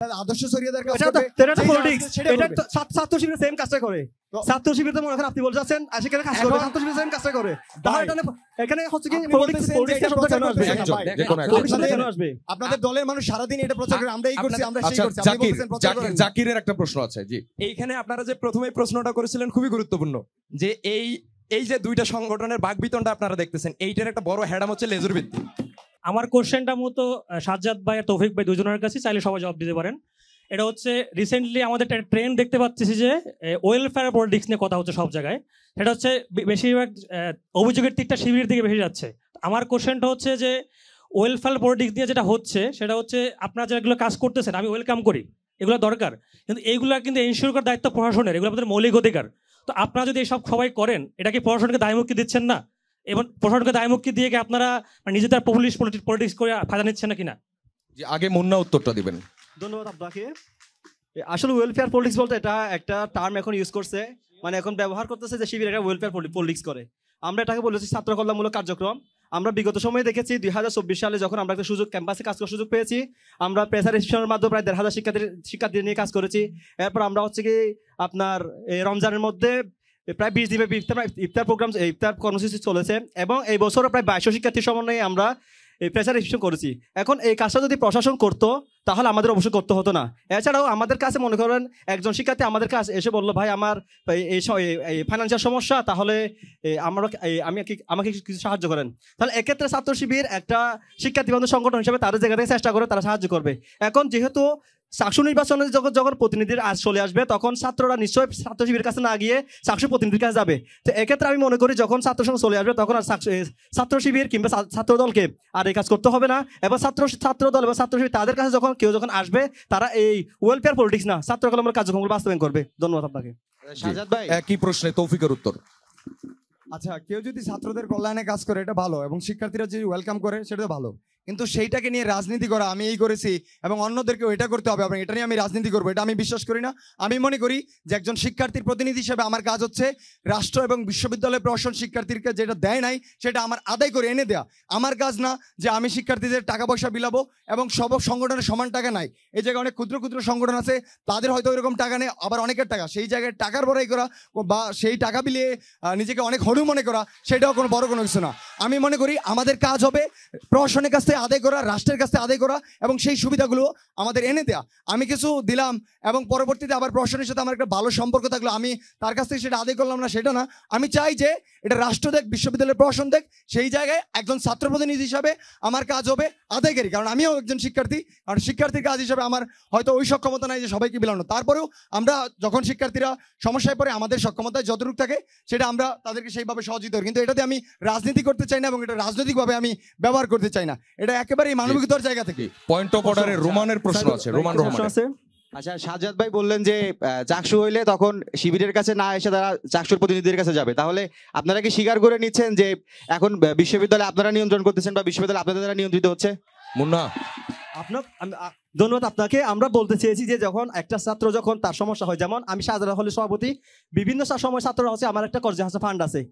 আদর্শ শরিয়াদার কাজ এটা করবে, এটা যেই পলিটিক্স, রাজনীতি সেটা এটা করবে। ছাত্র শিবির সেম কাজটা করে। ছাত্র শিবির তো মনে করেন আপনি বলতে চাচ্ছেন সেখানে কাজ করে, ছাত্র শিবির সেম কাজটা করে। তাহলে এখানে হচ্ছে কি আপনি পলিটিক্স বলতেছেন যে এটা শব্দ প্রচার কেন আসবে? করতেছেন না, ভাই। কেন আসবে? আপনাদের দলের মানুষ সারাদিন এটা প্রচার করে, আমরা এই করছি, আমরা সেই আচ্ছা, করছি, আপনি বলতেছেন প্রচার করেন না। জাকিরের একটা প্রশ্ন আছে। জি, এইখানে আপনারা যে প্রথমে প্রশ্নটা করেছিলেন খুবই গুরুত্বপূর্ণ, যে এই যে দুইটা সংগঠনের বাকবিতনটা আপনারা দেখতেছেন, এইটার একটা বড় হ্যাডাম হচ্ছে লেজুর ভিত্তি। আমার কোশ্চেনটা মতো সাজ্জাদ ভাই আর তৌফিক ভাই দুজনের কাছে, চাইলে সবাই জবাব দিতে পারেন। এটা হচ্ছে রিসেন্টলি আমাদের একটা ট্রেন্ড দেখতে পাচ্ছি যে ওয়েলফেয়ার পলিটিক্স নিয়ে কথা হচ্ছে সব জায়গায়। সেটা হচ্ছে বেশিরভাগ অভিযোগের তীরটা শিবিরের দিকে বেশি যাচ্ছে। আমার কোশ্চেনটা হচ্ছে যে ওয়েলফেয়ার পলিটিক্স দিয়ে যেটা হচ্ছে সেটা হচ্ছে আপনারা যেগুলো কাজ করতেছেন আমি ওয়েলকাম করি, এগুলো দরকার, কিন্তু এইগুলো কিন্তু এনশিওর করার দায়িত্ব প্রশাসনের, এগুলো আমাদের মৌলিক অধিকার। তো আপনারা যদি এসব সবাই করেন, এটা কি প্রশাসনকে দায়মুক্তি দিচ্ছেন না? এবং প্রশাসনকে দায়মুক্তি দিয়ে কি আপনারা নিজেদের পলিটিক্স করে ফায়দা নিচ্ছেন না কিনা? জি, আগে মুন্না উত্তরটা দিবেন। ধন্যবাদ আপনাকে। আসলে ওয়েলফেয়ার পলিটিক্স বলতে এটা একটা টার্ম এখন ইউজ করছে, মানে এখন ব্যবহার করতেছে যে শিবির একটা ওয়েলফেয়ার পলিটিক্স করে। আমরা এটাকে বলেছি ছাত্র কল্যাণমূলক কার্যক্রম। আমরা বিগত সময়ে দেখেছি 2024 সালে যখন আমরা একটা সুযোগ ক্যাম্পাসে কাজ করার সুযোগ পেয়েছি, আমরা প্রেসার রেজিস্ট্রেশনের মাধ্যমে প্রায় 1,500 শিক্ষার্থী নিয়ে কাজ করেছি। এরপর আমরা হচ্ছে কি আপনার রমজানের মধ্যে প্রায় 20 দিনে ইফতার প্রোগ্রাম, ইফতার কর্মসূচি চলেছে, এবং এই বছরও প্রায় 2200 শিক্ষার্থীর সমন্বয়ে আমরা এই প্রেসার রেজিস্ট্রেশন করেছি। এখন এই কাজটা যদি প্রশাসন করতো তাহলে আমাদের অবশ্যই করতে হতো না। এছাড়াও আমাদের কাছে মনে করেন একজন শিক্ষার্থী আমাদের কাছে এসে বললো, ভাই আমার এই ফাইন্যান্সিয়াল সমস্যা, তাহলে আমাকে কিছু সাহায্য করেন। তাহলে এক্ষেত্রে ছাত্র শিবির একটা শিক্ষার্থী বান্ধব সংগঠন হিসেবে তাদের জায়গা থেকে চেষ্টা করে তারা সাহায্য করবে। এখন যেহেতু চাকসু নির্বাচনে যখন প্রতিনিধির আজ চলে আসবে, তখন ছাত্ররা নিশ্চয়ই ছাত্র শিবিরের কাছে না গিয়ে চাকসু প্রতিনিধির কাছে যাবে। তো এক্ষেত্রে আমি মনে করি যখন ছাত্র সংঘ চলে আসবে তখন আর ছাত্র শিবির কিংবা ছাত্র দলকে আর এই কাজ করতে হবে না। এবং ছাত্র দল এবং ছাত্র শিবির তাদের কাছে কেউ যখন আসবে, তারা এই ওয়েলফেয়ার পলিটিক্স না ছাত্র কল্যাণমূলক কার্যক্রমগুলো বাস্তবায়ন করবে। ধন্যবাদ আপনাকে। সাজাদ ভাই, একই প্রশ্নে তৌফিকের উত্তর। আচ্ছা, কেউ যদি ছাত্রদের কল্যাণে কাজ করে এটা ভালো, এবং শিক্ষার্থীরা যদি ওয়েলকাম করে সেটা ভালো, কিন্তু সেইটাকে নিয়ে রাজনীতি করা, আমি এই করেছি এবং অন্যদেরকেও এটা করতে হবে এবং এটা নিয়ে আমি রাজনীতি করবো, এটা আমি বিশ্বাস করি না। আমি মনে করি যে একজন শিক্ষার্থীর প্রতিনিধি হিসেবে আমার কাজ হচ্ছে রাষ্ট্র এবং বিশ্ববিদ্যালয় প্রশাসন শিক্ষার্থীকে যেটা দেয় নাই সেটা আমার আদায় করে এনে দেয়া। আমার কাজ না যে আমি শিক্ষার্থীদের টাকা পয়সা বিলাবো, এবং সব সংগঠনের সমান টাকা নাই। এই জায়গায় অনেক ক্ষুদ্র ক্ষুদ্র সংগঠন আছে, তাদের হয়তো ওইরকম টাকা নেই, আবার অনেকের টাকা, সেই জায়গায় টাকার বড়াই করা বা সেই টাকা বিলিয়ে নিজেকে অনেক হরু মনে করা, সেটাও কোনো বড় কোনো কিছু না। আমি মনে করি আমাদের কাজ হবে প্রশাসনের কাছ থেকে আদায় করা, রাষ্ট্রের কাছ থেকে আদায় করা, এবং সেই সুবিধাগুলো আমাদের এনে দেয়া। আমি কিছু দিলাম এবং পরবর্তীতে আবার প্রশাসনের সাথে আমার একটা ভালো সম্পর্ক থাকলো, আমি তার কাছ থেকে সেটা আদায় করলাম না, সেটা না। আমি চাই যে এটা রাষ্ট্র দেখ, বিশ্ববিদ্যালয়ের প্রশাসন দেখ, সেই জায়গায় একজন ছাত্র প্রতিনিধি হিসাবে আমার কাজ হবে আদায়কারী, কারণ আমিও একজন শিক্ষার্থী। কারণ শিক্ষার্থীর কাজ হিসাবে আমার হয়তো ওই সক্ষমতা নাই যে সবাইকে বিলানো, তারপরেও আমরা যখন শিক্ষার্থীরা সমস্যায় পড়ে আমাদের সক্ষমতায় যতটুকু থাকে সেটা আমরা তাদেরকে সেইভাবে সহযোগিতা করি। কিন্তু এটাতে আমি রাজনীতি করতে চাই না এবং এটা রাজনৈতিকভাবে আমি ব্যবহার করতে চাই না, এটা একেবারে মানবিকতার জায়গা থেকে। পয়েন্ট অফ অর্ডারে রোমানের প্রশ্ন আছে, রোমান রহমান। আচ্ছা, সাজ্জাদ ভাই বললেন যে চাকসু হইলে তখন শিবিরের কাছে না এসে তারা চাকসুর প্রতিনিধিদের কাছে যাবে, তাহলে আপনারা কি স্বীকার করে নিচ্ছেন যে এখন বিশ্ববিদ্যালয় আপনারা নিয়ন্ত্রণ করতেছেন বা বিশ্ববিদ্যালয় আপনাদের দ্বারা নিয়ন্ত্রিত হচ্ছে? মুন্না। ধন্যবাদ আপনাকে। আমরা বলতে চেয়েছি যে যখন একটা ছাত্র যখন তার সমস্যা হয়, যেমন আমি শাহজালাল হলের সভাপতি, বিভিন্ন সময় ছাত্ররা হচ্ছে আমার একটা কর্জে হাসা ফান্ড আছে,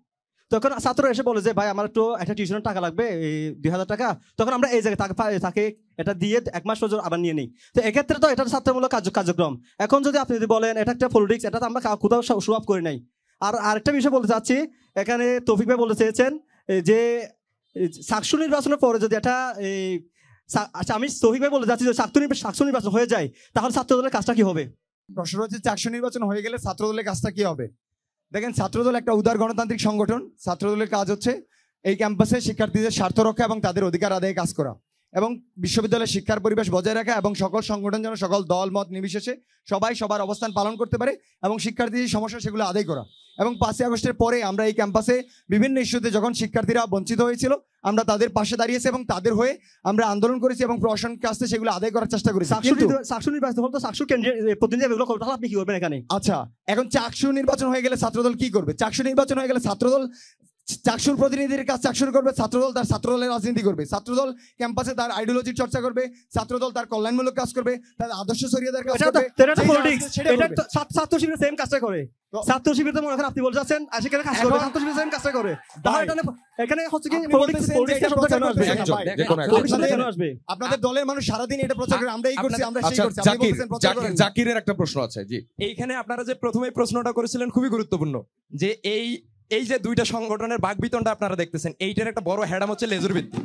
তখন ছাত্র এসে বলে যে ভাই আমার একটু একটা টিউশনের টাকা লাগবে, এই 2,000 টাকা, তখন আমরা এই জায়গায় তাকে এটা দিয়ে 1 মাস পর্যন্ত আবার নিয়ে নিই। তো এক্ষেত্রে তো এটা ছাত্রমূলক কার্যক্রম। এখন যদি আপনি যদি বলেন এটা একটা পলিটিক্স, এটা তো আমরা কোথাও শুরু করে নাই। আর আরেকটা বিষয় বলতে চাচ্ছি, এখানে তৌফিক ভাই বলতে চেয়েছেন যে চাকসু নির্বাচনের পরে যদি এটা আচ্ছা, আমি তৌফিক ভাই বলতে চাচ্ছি যে চাকসু নির্বাচন হয়ে যায় তাহলে ছাত্রদলের কাজটা কি হবে? প্রশ্ন হচ্ছে চাকসু নির্বাচন হয়ে গেলে ছাত্রদলের কাজটা কি হবে। দেখেন, ছাত্রদল একটা উদার গণতান্ত্রিক সংগঠন। ছাত্রদলের কাজ হচ্ছে এই ক্যাম্পাসে শিক্ষার্থীদের স্বার্থ রক্ষা এবং তাদের অধিকার আদায়ে কাজ করা, এবং বিশ্ববিদ্যালয়ের শিক্ষার পরিবেশ বজায় রাখা, এবং সকল সংগঠন যেন সকল দল মত নির্বিশেষে সবাই সবার অবস্থান পালন করতে পারে এবং শিক্ষার্থীদের সমস্যা সেগুলো আদায় করা। এবং 5ই আগস্টের পরে আমরা এই ক্যাম্পাসে বিভিন্ন ইস্যুতে যখন শিক্ষার্থীরা বঞ্চিত হয়েছিল আমরা তাদের পাশে দাঁড়িয়েছি এবং তাদের হয়ে আমরা আন্দোলন করেছি এবং প্রশাসনের কাছ থেকে সেগুলো আদায় করার চেষ্টা করেছি। আপনি কি করবেন এখানে? আচ্ছা, এখন চাকসু নির্বাচন হয়ে গেলে ছাত্রদল কি করবে? চাকসু নির্বাচন হয়ে গেলে ছাত্রদল চাকসুর প্রতিনিধির কাজ চাকসুর করবে, ছাত্রদল তার ছাত্রদলের রাজনীতি করবে, ছাত্রদল ক্যাম্পাসে তার আইডিওলজির চর্চা করবে, ছাত্রদল তার কল্যাণমূলক কাজ করবে, তার আদর্শ ছড়িয়ে দেওয়ার কাজ করবে। ছাত্র শিবির সেম কাজটা করে। ছাত্র শিবির তো মনে করেন আপনি বলে যাচ্ছেন আর সেখানে কাজ করে, ছাত্র শিবির সেম কাজটা করে। তাহলে এখানে হচ্ছে কি পলিটিক্স শব্দ কেন আসবে? আপনাদের দলের মানুষ সারাদিন এটা প্রচার করে, আমরা এই করছি, আমরা সেই আচ্ছা করছি, আপনি জাকির বলতেছেন প্রচার করেন না। জাকিরের একটা প্রশ্ন আছে জি। এইখানে আপনারা যে প্রথমে প্রশ্নটা করেছিলেন খুবই গুরুত্বপূর্ণ, যে এই যে দুইটা সংগঠনের বাকবিতণ্ডা আপনারা দেখতেছেন, এইটার একটা বড় হ্যাডাম হচ্ছে লেজুর ভিত্তি।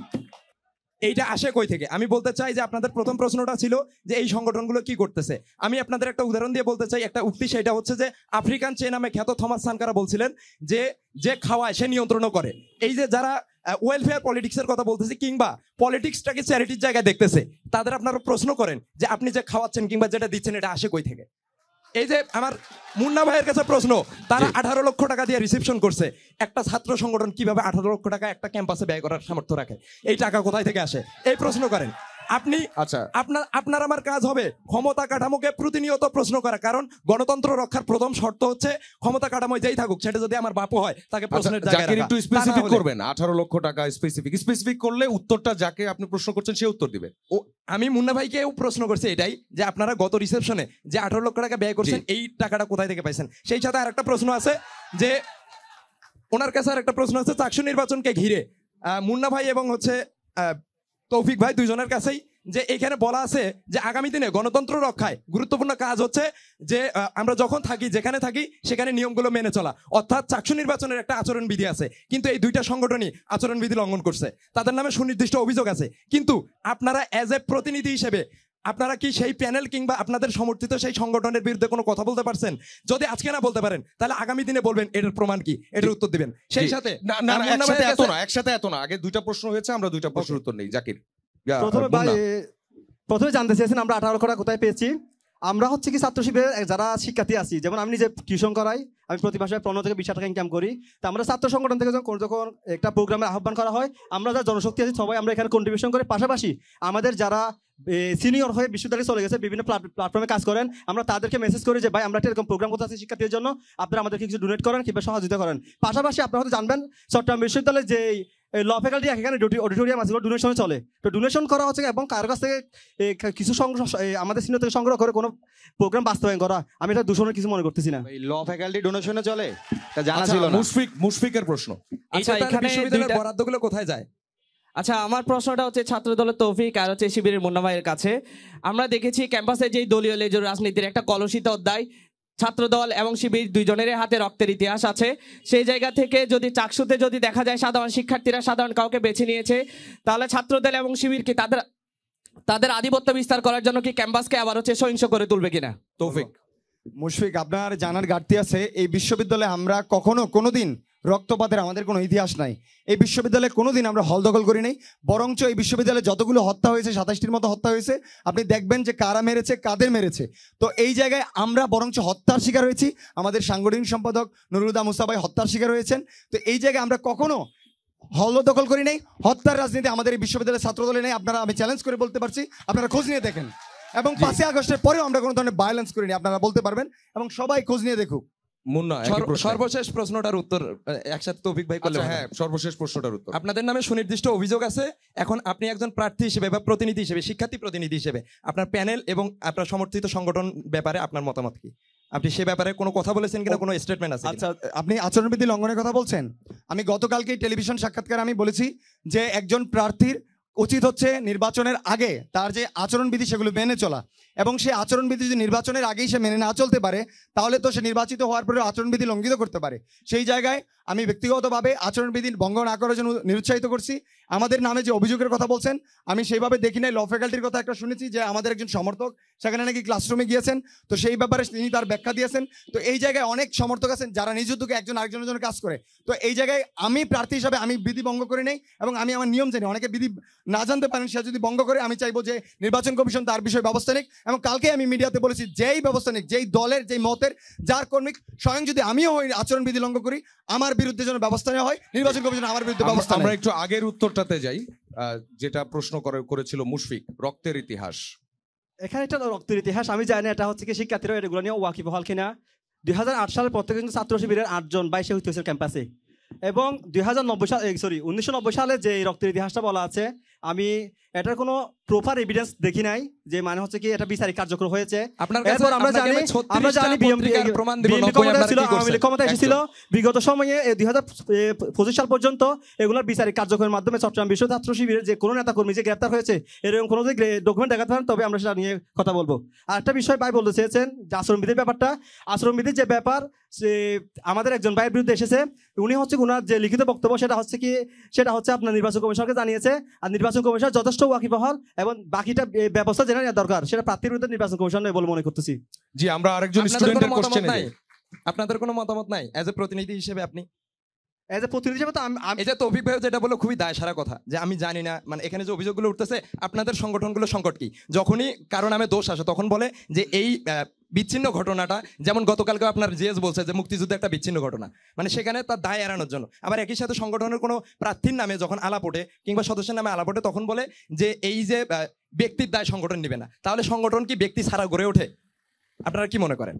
এইটা আসে কই থেকে? আমি বলতে চাই যে আপনাদের প্রথম প্রশ্নটা ছিল যে এই সংগঠনগুলো কি করতেছে। আমি আপনাদের একটা উদাহরণ দিয়ে বলতে চাই, একটা উক্তি, সেটা হচ্ছে যে আফ্রিকান চে নামে খ্যাত থমাস সানকারা বলছিলেন যে যে খাওয়ায় সে নিয়ন্ত্রণও করে। এই যে যারা ওয়েলফেয়ার পলিটিক্সের কথা বলতেছে কিংবা পলিটিক্সটাকে চ্যারিটির জায়গায় দেখতেছে, তাদের আপনারা প্রশ্ন করেন যে আপনি যে খাওয়াচ্ছেন কিংবা যেটা দিচ্ছেন এটা আসে কই থেকে? এই যে আমার মুন্না ভাইয়ের কাছে প্রশ্ন, তারা 18 লক্ষ টাকা দিয়ে রিসেপশন করছে। একটা ছাত্র সংগঠন কিভাবে 18 লক্ষ টাকা একটা ক্যাম্পাসে ব্যয় করার সামর্থ্য রাখে? এই টাকা কোথায় থেকে আসে? এই প্রশ্ন করেন আপনি। আচ্ছা আপনার আমার কাজ হবে ক্ষমতা কাঠামোকে প্রতিনিয়ত প্রশ্ন করা, কারণ গণতন্ত্র রক্ষার প্রথম শর্ত হচ্ছে ক্ষমতা কাঠামো যেই থাকুক, সেটা যদি আমার বাপও হয় তাকে প্রশ্নের জায়গায় জাকির রাখা। একটু তা না স্পেসিফিক হলে- করবেন। 18 লক্ষ টাকা স্পেসিফিক করলে উত্তরটা যাকে আপনি প্রশ্ন করছেন সে উত্তর দিবে। ও আমি মুন্না ভাইকেও প্রশ্ন করছি এটাই, যে আপনারা গত রিসেপশনে যে 18 লক্ষ টাকা ব্যয় করছেন, এই টাকাটা কোথায় থেকে পাইছেন? সেই সাথে আরেকটা প্রশ্ন আছে, যে ওনার কাছে আরেকটা প্রশ্ন আছে চাকসু নির্বাচনকে ঘিরে মুন্না ভাই এবং হচ্ছে তৌফিক ভাই দুইজনের কাছেই, যে এখানে বলা আছে যে আগামী দিনে গণতন্ত্র রক্ষায় গুরুত্বপূর্ণ কাজ হচ্ছে যে আমরা যখন থাকি, যেখানে থাকি সেখানে নিয়মগুলো মেনে চলা, অর্থাৎ চাকসু নির্বাচনের একটা আচরণ বিধি আছে, কিন্তু এই দুইটা সংগঠনই আচরণ বিধি লঙ্ঘন করছে, তাদের নামে সুনির্দিষ্ট অভিযোগ আছে। কিন্তু আপনারা অ্যাজ এ প্রতিনিধি হিসেবে আপনারা কি সেই প্যানেল কিংবা আপনাদের সমর্থিত সেই সংগঠনের বিরুদ্ধে কোনো কথা বলতে পারছেন? যদি আজকে না বলতে পারেন, তাহলে আগামী দিনে বলবেন এটার প্রমাণ কি, এটার উত্তর দিবেন। সেই সাথে না না মুন্না একসাথে ভাইয়ের এত কাছে- না, একসাথে এত না। আগে দুইটা প্রশ্ন হয়েছে, আমরা দুইটা প্রশ্নের উত্তর নেই। জাকির প্রথমে জানতে চেয়েছেন আমরা 18 লক্ষ টাকা কোথায় পেয়েছি। আমরা হচ্ছে কি ছাত্র শিবিরের যারা শিক্ষার্থী আছি, যেমন আমি নিজে টিউশন করাই, আমি প্রতি মাসে 15 থেকে 20 টাকা ইনকাম করি। তো আমরা ছাত্র সংগঠন থেকে যখন একটা প্রোগ্রামের আহ্বান করা হয়, আমরা যারা জনশক্তি আছি সবাই আমরা এখানে কন্ট্রিবিউশন করি। পাশাপাশি আমাদের যারা সিনিয়র হয়ে বিশ্ববিদ্যালয়ে চলে গেছে, বিভিন্ন প্ল্যাটফর্মে কাজ করেন, আমরা তাদেরকে মেসেজ করি যে ভাই আমরা একটা এরকম প্রোগ্রাম করতে আছি শিক্ষার্থীদের জন্য, আপনারা আমাদেরকে কিছু ডোনেট করেন কিংবা সহযোগিতা করেন। পাশাপাশি আপনারা হয়তো জানবেন চট্টগ্রাম বিশ্ববিদ্যালয়ে যে ল ফ্যাকাল্টি এখানে অডিটোরিয়াম আছে, ডোনেশনে চলে। তো ডোনেশন করা হচ্ছে এবং কারো কাছ থেকে কিছু আমাদের সিনিয়র থেকে সংগ্রহ করে কোনো প্রোগ্রাম বাস্তবায়ন করা, আমি এটা দূষণের কিছু মনে করতেছি না। ল ফ্যাকাল্টি ডোনেশনে চলে, এটা জানা আচ্ছা, ছিল না। মুশফিকের প্রশ্ন। আচ্ছা, এখানে বিশ্ববিদ্যালয়ের বরাদ্দগুলো কোথায় যায়? আচ্ছা, আমার প্রশ্নটা হচ্ছে ছাত্র দলের তৌফিক আর হচ্ছে শিবিরের মুন্না ভাইয়ের কাছে। আমরা দেখেছি ক্যাম্পাসে যেই দলীয় লেজুর রাজনীতির একটা কলুষিত অধ্যায়, ছাত্র দল এবং শিবির দুইজনের হাতে রক্তের ইতিহাস আছে। সেই জায়গা থেকে যদি চাকসুতে যদি দেখা যায় সাধারণ শিক্ষার্থীরা সাধারণ কাউকে বেছে নিয়েছে, তাহলে ছাত্র দল এবং শিবির কি তাদের আধিপত্য বিস্তার করার জন্য কি ক্যাম্পাসকে আবার হচ্ছে সহিংস করে তুলবে কিনা? তৌফিক। মুশফিক, আপনার জানার ঘাটতি আছে। এই বিশ্ববিদ্যালয়ে আমরা কোনোদিন রক্তপাতের আমাদের কোনো ইতিহাস নাই। এই বিশ্ববিদ্যালয়ে কোনোদিন আমরা হল দখল করি নাই। বরঞ্চ এই বিশ্ববিদ্যালয়ে যতগুলো হত্যা হয়েছে, 27টির মতো হত্যা হয়েছে, আপনি দেখবেন যে কারা মেরেছে, কাদের মেরেছে। তো এই জায়গায় আমরা বরঞ্চ হত্যার শিকার হয়েছি। আমাদের সাংগঠনিক সম্পাদক নুরুলহুদা মুসা ভাই হত্যার শিকার হয়েছেন। তো এই জায়গায় আমরা কখনো হল দখল করি নাই। হত্যার রাজনীতি আমাদের এই বিশ্ববিদ্যালয়ের ছাত্র দলে নেই। আপনারা, আমি চ্যালেঞ্জ করে বলতে পারছি, আপনারা খোঁজ নিয়ে দেখেন। এবং 5ই আগস্টের পরেও আমরা কোনো ধরনের ভায়োলেন্স করিনি, আপনারা বলতে পারবেন, এবং সবাই খোঁজ নিয়ে দেখুক। মুন্না, একই প্রশ্ন। সর্বশেষ প্রশ্নটার উত্তর একসাথে তৌফিক ভাই করলে আচ্ছা, ভালো হ্যাঁ, হয়। সর্বশেষ প্রশ্নটার উত্তর। আপনাদের নামে সুনির্দিষ্ট অভিযোগ আছে। এখন আপনি একজন প্রার্থী হিসেবে বা প্রতিনিধি হিসেবে, শিক্ষার্থী প্রতিনিধি হিসেবে আপনার প্যানেল এবং আপনার সমর্থিত সংগঠন ব্যাপারে আপনার মতামত কি? আপনি সে ব্যাপারে কোনো কথা বলেছেন কিনা, কোনো স্টেটমেন্ট আছে কিনা? আচ্ছা, আপনি আচরণবিধি লঙ্ঘনের কথা বলছেন। আমি গতকালকেই টেলিভিশন সাক্ষাৎকারে আমি বলেছি যে একজন প্রার্থীর উচিত হচ্ছে নির্বাচনের আগে তার যে আচরণবিধি সেগুলো মেনে চলা, এবং সেই আচরণবিধি যদি নির্বাচনের আগেই সে মেনে না চলতে পারে, তাহলে তো সে নির্বাচিত হওয়ার পরে আচরণবিধি লঙ্ঘিত করতে পারে। সেই জায়গায় আমি ব্যক্তিগতভাবে আচরণবিধি ভঙ্গ না করার জন্য নিরুৎসাহিত করছি। আমাদের নামে যে অভিযোগের কথা বলছেন, আমি সেইভাবে দেখি নাই। ল ফ্যাকাল্টির কথা একটা শুনেছি যে আমাদের একজন সমর্থক সেখানে নাকি ক্লাসরুমে গিয়েছেন, তো সেই ব্যাপারে তিনি তার ব্যাখ্যা দিয়েছেন। তো এই জায়গায় অনেক সমর্থক আছেন যারা নিজ উদ্যোগে একজন আরেকজনের জন্য কাজ করে। তো এই জায়গায় আমি প্রার্থী হিসাবে আমি বিধি ভঙ্গ করি নাই, এবং আমি আমার নিয়ম জানি। অনেকে বিধি না জানতে পারেন, সে যদি ভঙ্গ করে, আমি চাইবো যে নির্বাচন কমিশন তার বিষয়ে ব্যবস্থা নিক। এবং কালকে আমি মিডিয়াতে বলেছি, যেই ব্যবস্থা নিক, যেই দলের, যেই মতের, যার কর্মী, স্বয়ং যদি আমিও হই আচরণবিধি লঙ্ঘন করি, আমার বিরুদ্ধে যেন ব্যবস্থা নেওয়া হয়, নির্বাচন কমিশন আমার বিরুদ্ধে ব্যবস্থা আমরা নেয়। একটু আগের উত্তরটাতে যাই, যেটা প্রশ্ন করেছিল মুশফিক, রক্তের ইতিহাস। এখানে একটা রক্তের ইতিহাস আমি জানি, এটা হচ্ছে কি শিক্ষার্থীরা এগুলো নিয়ে ওয়াকিবহাল কিনা। 2008 সালের পর থেকে কিন্তু ছাত্র শিবিরের 8 জন 22 হইতে হয়েছিল ক্যাম্পাসে। এবং 1990 সালে যে এই রক্তের ইতিহাসটা বলা আছে, আমি এটার কোনো প্রপার এভিডেন্স দেখি নাই, যে মানে হচ্ছে কি এটা বিচারিক কার্যক্রম হয়েছে। আপনার কাছে এরপর আমরা আপনাকে জানি আমি 36টা পত্রিকার প্রমাণ দিব, বিএনপি 90 ক্ষমতায় আপনারা ছিল, কি করছেন? আওয়ামী লীগ ক্ষমতায় এসেছিল। বিগত সময়ে 2025 সাল পর্যন্ত এগুলোর বিচারিক কার্যক্রমের মাধ্যমে চট্টগ্রাম বিশ্ব ছাত্র শিবিরের যে কোনো নেতা কর্মী যে গ্রেপ্তার হয়েছে, এরকম কোনো যদি ডকুমেন্ট দেখাতে পারেন তবে আমরা সেটা নিয়ে কথা বলবো। আর একটা বিষয় ভাই বলতে চেয়েছেন যে আচরণবিধির ব্যাপারটা। আচরণবিধির যে ব্যাপার, সে আমাদের একজন ভাইয়ের বিরুদ্ধে এসেছে, উনি হচ্ছে ওনার যে লিখিত বক্তব্য সেটা হচ্ছে আপনার নির্বাচন কমিশনকে জানিয়েছে। আর নির্বাচন কমিশন যথেষ্ট ওয়াকিবহাল এবং বাকিটা ব্যবস্থা যেটা নেওয়া দরকার সেটা প্রার্থীর বিরুদ্ধে নির্বাচন কমিশন নেই বলে মনে করতেছি। জি, আমরা আরেকজন আপনাদের স্টুডেন্টের কোনো মতামত কোশ্চেনে নাই? আপনাদের কোনো মতামত নাই এজ এ প্রতিনিধি হিসেবে? আপনি এজ এ প্রতিনিধি হিসেবে তো এই যে তৌফিক ভাই যেটা বললো খুবই দায় সারা কথা, যে আমি জানি না, মানে এখানে যে অভিযোগগুলো উঠতেছে আপনাদের সংগঠনগুলো সংকট কি, যখনই কারো নামে দোষ আসে তখন বলে যে এই বিচ্ছিন্ন ঘটনাটা, যেমন গতকালকে আপনার জিএস বলছে যে মুক্তিযুদ্ধ একটা বিচ্ছিন্ন ঘটনা, মানে সেখানে তার দায় এড়ানোর জন্য। আবার একই সাথে সংগঠনের কোনো প্রার্থীর নামে যখন আলাপ ওঠে কিংবা সদস্যের নামে আলাপ ওঠে তখন বলে যে এই যে ব্যক্তির দায় সংগঠন নেবে না। তাহলে সংগঠন কি ব্যক্তি ছাড়া গড়ে ওঠে? আপনারা কি মনে করেন?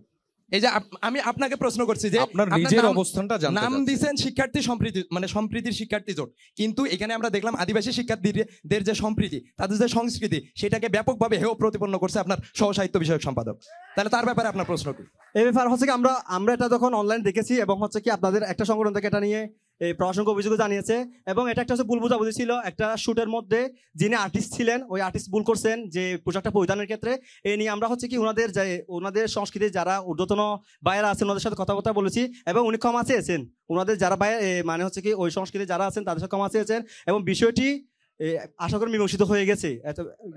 এই যে আমি আপনাকে প্রশ্ন করছি যে আপনার আপনার নিজের নাম- অবস্থানটা জানতে নাম চাচ্ছি। দিয়েছেন শিক্ষার্থী সম্প্রীতি, মানে সম্প্রীতির শিক্ষার্থী জোট, কিন্তু এখানে আমরা দেখলাম আদিবাসী শিক্ষার্থীদের যে সম্প্রীতি, তাদের যে সংস্কৃতি, সেটাকে ব্যাপকভাবে হেয় প্রতিপন্ন করছে আপনার সহ সাহিত্য বিষয়ক সম্পাদক। তাহলে তার ব্যাপারে আপনার প্রশ্ন কি? এই ব্যাপার হচ্ছে কি আমরা এটা যখন অনলাইন দেখেছি এবং হচ্ছে কি আপনাদের একটা সংগঠন থেকে এটা নিয়ে এই প্রশাসনকে অভিযোগ জানিয়েছে, এবং এটা একটা হচ্ছে ভুল বোঝাবুঝি ছিল। একটা শুটের মধ্যে যিনি আর্টিস্ট ছিলেন ওই আর্টিস্ট ভুল করছেন যে পোশাকটা পরিধানের ক্ষেত্রে। এই নিয়ে আমরা হচ্ছে কি ওনাদের সংস্কৃতির যারা ঊর্ধ্বতন বাইরা আছেন ওনাদের সাথে কথাবার্তা বলেছি এবং উনি ক্ষমা চেয়েছেন। ওনাদের যারা মানে হচ্ছে কি ওই সংস্কৃতির যারা আছেন তাদের সাথে ক্ষমা চেয়েছেন এবং বিষয়টি আশা করি মীমাংসিত হয়ে গেছে।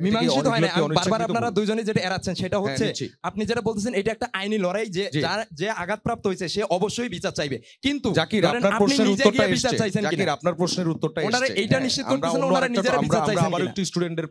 মীমাংসিত হয় না। অনেক বারবার শিক্ষিত আপনারা বলুন। দুইজনই যেটা এড়াচ্ছেন সেটা হচ্ছে নিচ্ছি। আপনি যেটা বলতেছেন এটা একটা আইনি লড়াই, যে জি। যে আঘাতপ্রাপ্ত হয়েছে সে অবশ্যই বিচার চাইবে, কিন্তু জাকির, ধরেন আপনার আপনি প্রশ্নের নিজে উত্তরটা গিয়ে বিচার এসছে। চাইছেন জাকির, কিনা? আপনার প্রশ্নের উত্তরটা ওনারা এসছে। এইটা হ্যাঁ, নিশ্চিত আমরা করতেছেন অন্য ওনারা আরেকটা- নিজেরা বিচার আমরা চাইছেন আবার কিনা? একটু স্টুডেন্টের